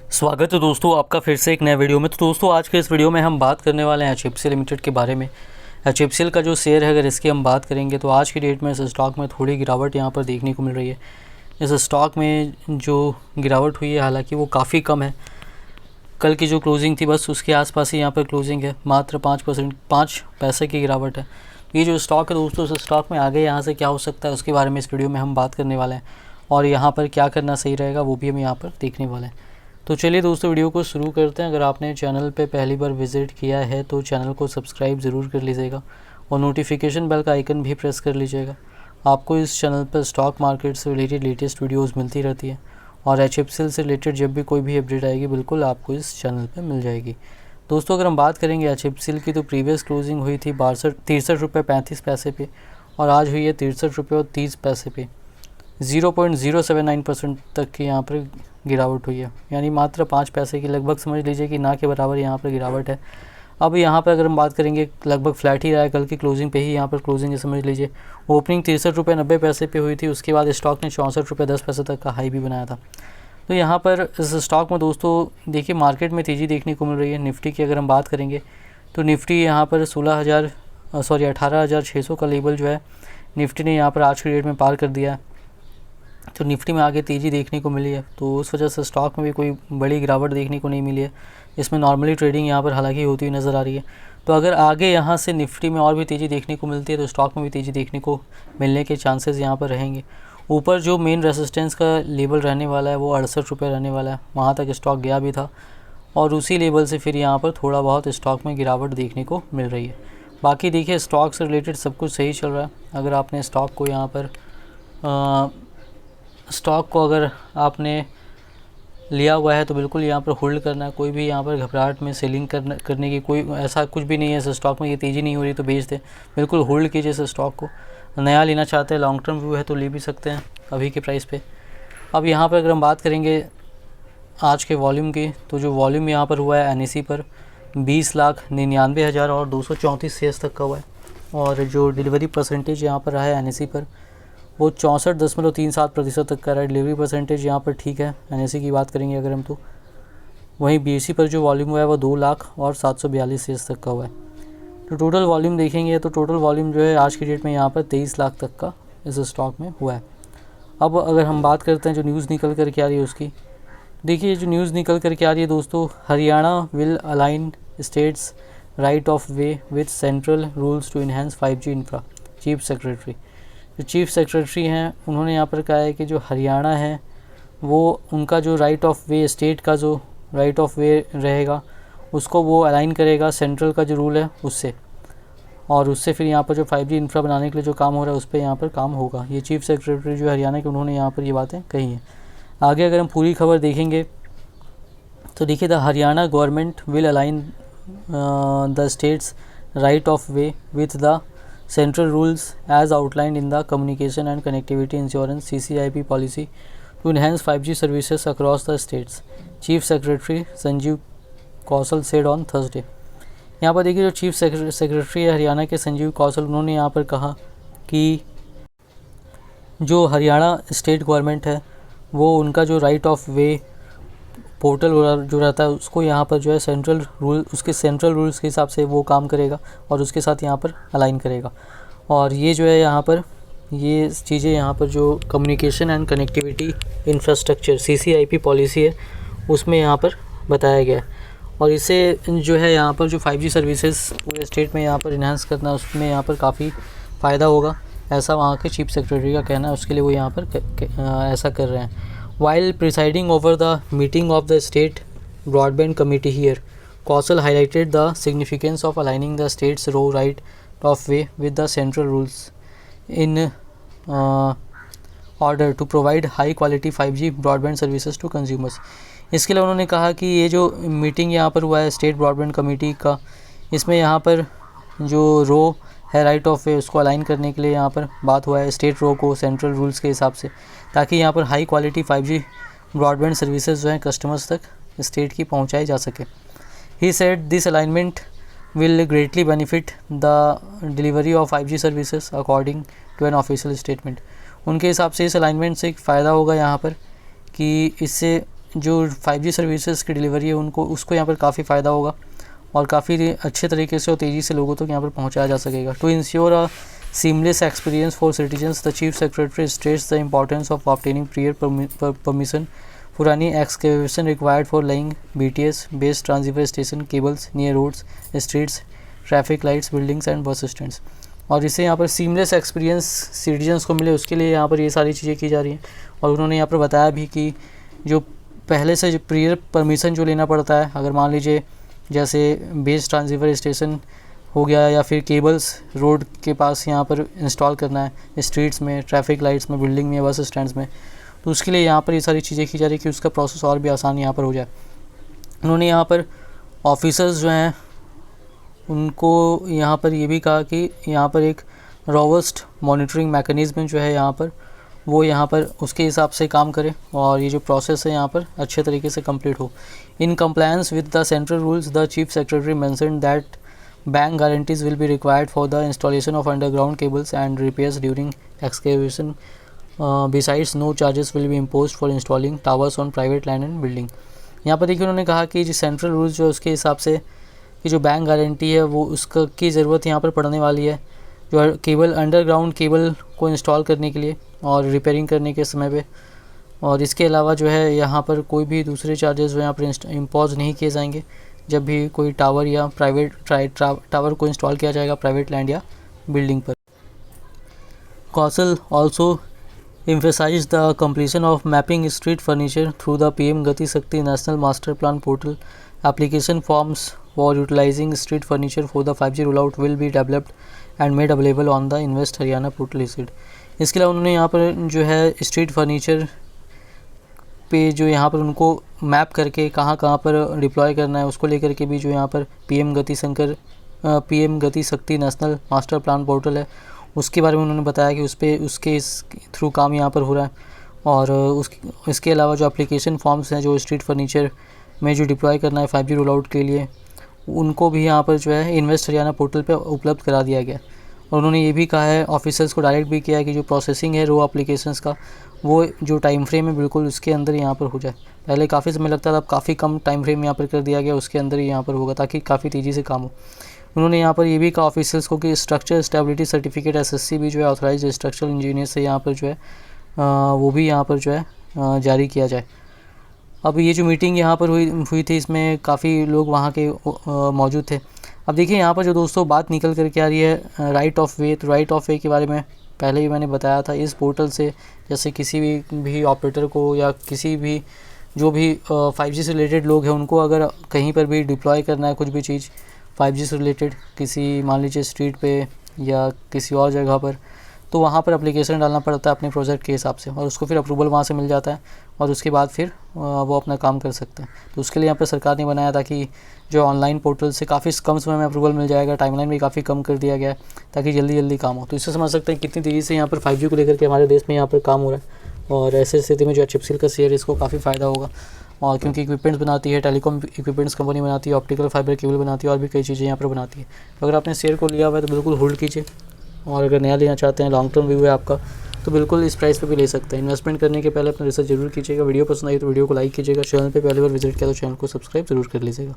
स्वागत है दोस्तों आपका फिर से एक नए वीडियो में। तो दोस्तों आज के इस वीडियो में हम बात करने वाले हैं HFCL लिमिटेड के बारे में। HFCL का जो शेयर है, अगर इसकी हम बात करेंगे तो आज की डेट में इस स्टॉक में थोड़ी गिरावट यहाँ पर देखने को मिल रही है। इस स्टॉक में जो गिरावट हुई है हालांकि वो काफ़ी कम है। कल की जो क्लोजिंग थी बस उसके आसपास ही यहाँ पर क्लोजिंग है, मात्र 5 पैसे की गिरावट है। ये जो स्टॉक है दोस्तों, इस स्टॉक में आगे यहाँ से क्या हो सकता है उसके बारे में इस वीडियो में हम बात करने वाले हैं, और यहाँ पर क्या करना सही रहेगा वो भी हम यहाँ पर देखने वाले हैं। तो चलिए दोस्तों वीडियो को शुरू करते हैं। अगर आपने चैनल पे पहली बार विज़िट किया है तो चैनल को सब्सक्राइब ज़रूर कर लीजिएगा और नोटिफिकेशन बेल का आइकन भी प्रेस कर लीजिएगा। आपको इस चैनल पर स्टॉक मार्केट से रिलेटेड लेटेस्ट वीडियोस मिलती रहती है और HFCL से रिलेटेड जब भी कोई भी अपडेट आएगी बिल्कुल आपको इस चैनल पर मिल जाएगी। दोस्तों अगर हम बात करेंगे HFCL की तो प्रीवियस क्लोजिंग हुई थी 63 रुपये 35 पैसे पे और आज हुई है 63 रुपये और 30 पैसे पे। 0.079% तक की यहाँ पर गिरावट हुई है, यानी मात्र 5 पैसे की लगभग समझ लीजिए कि ना के बराबर यहाँ पर गिरावट है। अब यहाँ पर अगर हम बात करेंगे लगभग फ्लैट ही रहा है, कल की क्लोजिंग पे ही यहाँ पर क्लोजिंग है समझ लीजिए। ओपनिंग 63 रुपये 90 पैसे पे हुई थी, उसके बाद स्टॉक ने 64 रुपये 10 पैसे तक का हाई भी बनाया था। तो यहाँ पर इस स्टॉक में दोस्तों देखिए मार्केट में तेज़ी देखने को मिल रही है। निफ्टी की अगर हम बात करेंगे तो निफ्टी यहाँ पर 18,600 का लेवल जो है निफ्टी ने यहाँ पर आज की डेट में पार कर दिया है। तो निफ्टी में आगे तेज़ी देखने को मिली है, तो उस वजह से स्टॉक में भी कोई बड़ी गिरावट देखने को नहीं मिली है। इसमें नॉर्मली ट्रेडिंग यहाँ पर हालांकि होती हुई नज़र आ रही है। तो अगर आगे यहाँ से निफ्टी में और भी तेज़ी देखने को मिलती है तो स्टॉक में भी तेज़ी देखने को मिलने के चांसेस यहाँ पर रहेंगे। ऊपर जो मेन रेसिस्टेंस का लेवल रहने वाला है वो 68 रुपये रहने वाला है, वहाँ तक स्टॉक गया भी था और उसी लेवल से फिर यहाँ पर थोड़ा बहुत स्टॉक में गिरावट देखने को मिल रही है। बाकी देखिए स्टॉक से रिलेटेड सब कुछ सही चल रहा है। अगर आपने स्टॉक को यहाँ पर स्टॉक को अगर आपने लिया हुआ है तो बिल्कुल यहाँ पर होल्ड करना है। कोई भी यहाँ पर घबराहट में सेलिंग करने की कोई ऐसा कुछ भी नहीं है। इस स्टॉक में ये तेज़ी नहीं हो रही तो बेच दे, बिल्कुल होल्ड कीजिए इस स्टॉक को। नया लेना चाहते हैं, लॉन्ग टर्म व्यू है तो ले भी सकते हैं अभी के प्राइस पे। अब यहाँ पर अगर हम बात करेंगे आज के वॉल्यूम की, तो जो वॉल्यूम यहाँ पर हुआ है NSE पर 20,99,000 और 234 शेयर्स तक का हुआ है, और जो डिलीवरी परसेंटेज यहाँ पर रहा है NSE पर वो 64.37% तक का रहा है। डिलीवरी परसेंटेज यहाँ पर ठीक है NSE की बात करेंगे अगर हम तो। वहीं BSE पर जो वॉल्यूम हुआ है वो 2,07,42 शेयर्स तक का हुआ है। तो टोटल वॉल्यूम देखेंगे तो टोटल वॉल्यूम जो है आज की डेट में यहाँ पर 23 लाख तक का इस स्टॉक में हुआ है। अब अगर हम बात करते हैं जो न्यूज़ निकल कर के आ रही है उसकी, देखिए जो न्यूज़ निकल कर के आ रही है दोस्तों, Haryana will align states right of way with central rules to enhance 5G infra. Chief secretary जो चीफ सेक्रेटरी हैं उन्होंने यहाँ पर कहा है कि जो हरियाणा है वो उनका जो राइट ऑफ वे, स्टेट का जो राइट ऑफ वे रहेगा उसको वो अलाइन करेगा सेंट्रल का जो रूल है उससे, और उससे फिर यहाँ पर जो 5G इंफ्रा बनाने के लिए जो काम हो रहा है उस पर यहाँ पर काम होगा। ये चीफ सेक्रेटरी जो हरियाणा के उन्होंने यहाँ पर ये बातें कही हैं। आगे अगर हम पूरी खबर देखेंगे तो देखिए the Haryana government will align the states right of way with the central rules as outlined in the Communication and Connectivity Insurance CCIP policy to enhance 5G services across the states, Chief Secretary Sanjeev Kaushal said on Thursday। यहाँ पर देखिए जो chief secretary है हरियाणा के संजीव कौशल, उन्होंने यहाँ पर कहा कि जो हरियाणा स्टेट गवर्नमेंट है वो उनका जो राइट ऑफ वे पोर्टल जो रहता है उसको यहाँ पर जो है सेंट्रल रूल्स के हिसाब से वो काम करेगा और उसके साथ यहाँ पर अलाइन करेगा। और ये जो है यहाँ पर ये चीज़ें यहाँ पर जो communication and connectivity infrastructure CCIP policy है उसमें यहाँ पर बताया गया है, और इससे जो है यहाँ पर जो 5G सर्विसेज पूरे स्टेट में यहाँ पर इन्हांस करना उसमें यहाँ पर काफ़ी फ़ायदा होगा, ऐसा वहाँ के चीफ सेक्रेटरी का कहना है। उसके लिए वो यहाँ पर ऐसा कर रहे हैं। While presiding over the meeting of the State Broadband Committee here, Kaushal highlighted the significance of aligning the state's right of way with the central rules in order to provide high quality 5G broadband services to consumers। इसके लिए उन्होंने कहा कि ये जो meeting यहाँ पर हुआ है स्टेट ब्रॉडबैंड कमेटी का, इसमें यहाँ पर जो रो है राइट ऑफ वे उसको अलाइन करने के लिए यहाँ पर बात हुआ है स्टेट रो को सेंट्रल रूल्स के हिसाब से, ताकि यहाँ पर high quality 5G broadband services जो हैं कस्टमर्स तक स्टेट की पहुँचाई जा सके। He said this alignment will greatly benefit the delivery of 5G services according to an official statement. उनके हिसाब से इस अलाइनमेंट से एक फ़ायदा होगा यहाँ पर कि इससे जो 5G सर्विसेज की डिलीवरी है उसको यहाँ पर काफ़ी फ़ायदा होगा और काफ़ी अच्छे तरीके से और तेज़ी से लोगों तक यहाँ पर पहुँचाया जा सकेगा। To ensure a seamless experience for citizens, the Chief Secretary states the importance of obtaining prior permission for any excavation required for laying BTS based transceiver station cables near roads, streets, traffic lights, buildings and bus stands। और इसे यहाँ पर seamless experience citizens को मिले उसके लिए यहाँ पर ये सारी चीज़ें की जा रही हैं। और उन्होंने यहाँ पर बताया भी कि जो पहले से जो प्रियर परमिशन जो लेना पड़ता है, अगर मान लीजिए जैसे बेस ट्रांसीवर स्टेशन हो गया या फिर केबल्स रोड के पास यहाँ पर इंस्टॉल करना है, स्ट्रीट्स में, ट्रैफिक लाइट्स में, बिल्डिंग में, बस स्टैंड्स में, तो उसके लिए यहाँ पर ये सारी चीज़ें की जा रही है कि उसका प्रोसेस और भी आसान यहाँ पर हो जाए। उन्होंने यहाँ पर ऑफिसर्स जो हैं उनको यहाँ पर ये भी कहा कि यहाँ पर एक रोबस्ट मॉनिटरिंग मैकेनिज्म जो है यहाँ पर वो यहाँ पर उसके हिसाब से काम करे और ये जो प्रोसेस है यहाँ पर अच्छे तरीके से कंप्लीट हो। In compliance with the central rules, the chief secretary mentioned that bank guarantees will be required for the installation of underground cables and repairs during excavation. Besides, no charges will be imposed for installing towers on private land and building। यहाँ पर देखिए उन्होंने कहा कि जो central rules जो उसके हिसाब से कि जो बैंक गारंटी है वो उसका की ज़रूरत यहाँ पर पड़ने वाली है जो केबल अंडरग्राउंड केबल को इंस्टॉल करने के लिए और रिपेयरिंग करने के समय पे। और इसके अलावा जो है यहाँ पर कोई भी दूसरे चार्जेस जो यहाँ पर इम्पोज नहीं किए जाएंगे जब भी कोई टावर या प्राइवेट टावर को इंस्टॉल किया जाएगा प्राइवेट लैंड या बिल्डिंग पर। कौशल also emphasized the completion of mapping street furniture through the PM Gati Shakti National Master Plan portal. Application forms for utilizing street furniture for the 5G rollout will be developed and made available on the Invest Haryana portal, he said। इसके अलावा उन्होंने यहाँ पर जो है street furniture पे जो यहाँ पर उनको मैप करके कहाँ पर डिप्लॉय करना है उसको लेकर के भी जो यहाँ पर PM गति शक्ति नेशनल मास्टर प्लान पोर्टल है उसके बारे में उन्होंने बताया कि उसके थ्रू काम यहाँ पर हो रहा है। और इसके अलावा जो एप्लीकेशन फॉर्म्स हैं जो स्ट्रीट फर्नीचर में जो डिप्लॉय करना है 5G रोल आउट के लिए उनको भी यहाँ पर जो है इन्वेस्ट हरियाणा पोर्टल पर उपलब्ध करा दिया गया। और उन्होंने ये भी कहा है ऑफिसर्स को डायरेक्ट भी किया है कि जो प्रोसेसिंग है रो एप्लीकेशंस का वो जो टाइम फ्रेम है बिल्कुल उसके अंदर यहाँ पर हो जाए। पहले काफ़ी समय लगता था, अब काफ़ी कम टाइम फ्रेम यहाँ पर कर दिया गया, उसके अंदर ही यहाँ पर होगा ताकि काफ़ी तेज़ी से काम हो। उन्होंने यहाँ पर ये भी कहा ऑफिसर्स को कि स्ट्रक्चर स्टेबिलिटी सर्टिफिकेट SSC भी जो है ऑथराइज स्ट्रक्चरल इंजीनियर से यहाँ पर जो है वो भी यहाँ पर जो है जारी किया जाए। अब ये जो मीटिंग यहाँ पर हुई थी इसमें काफ़ी लोग वहाँ के मौजूद थे। अब देखिए यहाँ पर जो दोस्तों बात निकल कर के आ रही है राइट ऑफ वे, तो राइट ऑफ वे के बारे में पहले ही मैंने बताया था। इस पोर्टल से जैसे किसी भी ऑपरेटर को या किसी भी जो भी 5G से रिलेटेड लोग हैं उनको अगर कहीं पर भी डिप्लॉय करना है कुछ भी चीज़ 5G से रिलेटेड किसी मान लीजिए स्ट्रीट पे या किसी और जगह पर, तो वहाँ पर एप्लीकेशन डालना पड़ता है अपने प्रोजेक्ट के हिसाब से और उसको फिर अप्रूवल वहाँ से मिल जाता है और उसके बाद फिर वो अपना काम कर सकते हैं। तो उसके लिए यहाँ पर सरकार ने बनाया था कि जो ऑनलाइन पोर्टल से काफ़ी कम समय में अप्रूवल मिल जाएगा, टाइमलाइन भी काफ़ी कम कर दिया गया है ताकि जल्दी काम हो। तो इससे समझ सकते हैं कितनी तेज़ी से यहाँ पर 5G को लेकर के हमारे देश में यहाँ पर काम हो रहा है। और ऐसे स्थिति में जो चिपसिल का शेयर इसको काफ़ी फ़ायदा होगा और क्योंकि इक्विपमेंट्स बनाती है, टेलीकॉम इक्विपमेंट्स कंपनी बनाती है, ऑप्टिकल फाइबर केबल बनाती है और भी कई चीज़ें यहाँ पर बनाती है। तो अगर आपने शेयर को लिया हुआ है तो बिल्कुल होल्ड कीजिए और अगर नया लेना चाहते हैं, लॉन्ग टर्म व्यू है आपका, तो बिल्कुल इस प्राइस पे भी ले सकते हैं। इन्वेस्टमेंट करने के पहले अपना रिसर्च जरूर कीजिएगा। वीडियो पसंद आई तो वीडियो को लाइक कीजिएगा। चैनल पे पहली बार विजिट किया तो चैनल को सब्सक्राइब जरूर कर लीजिएगा।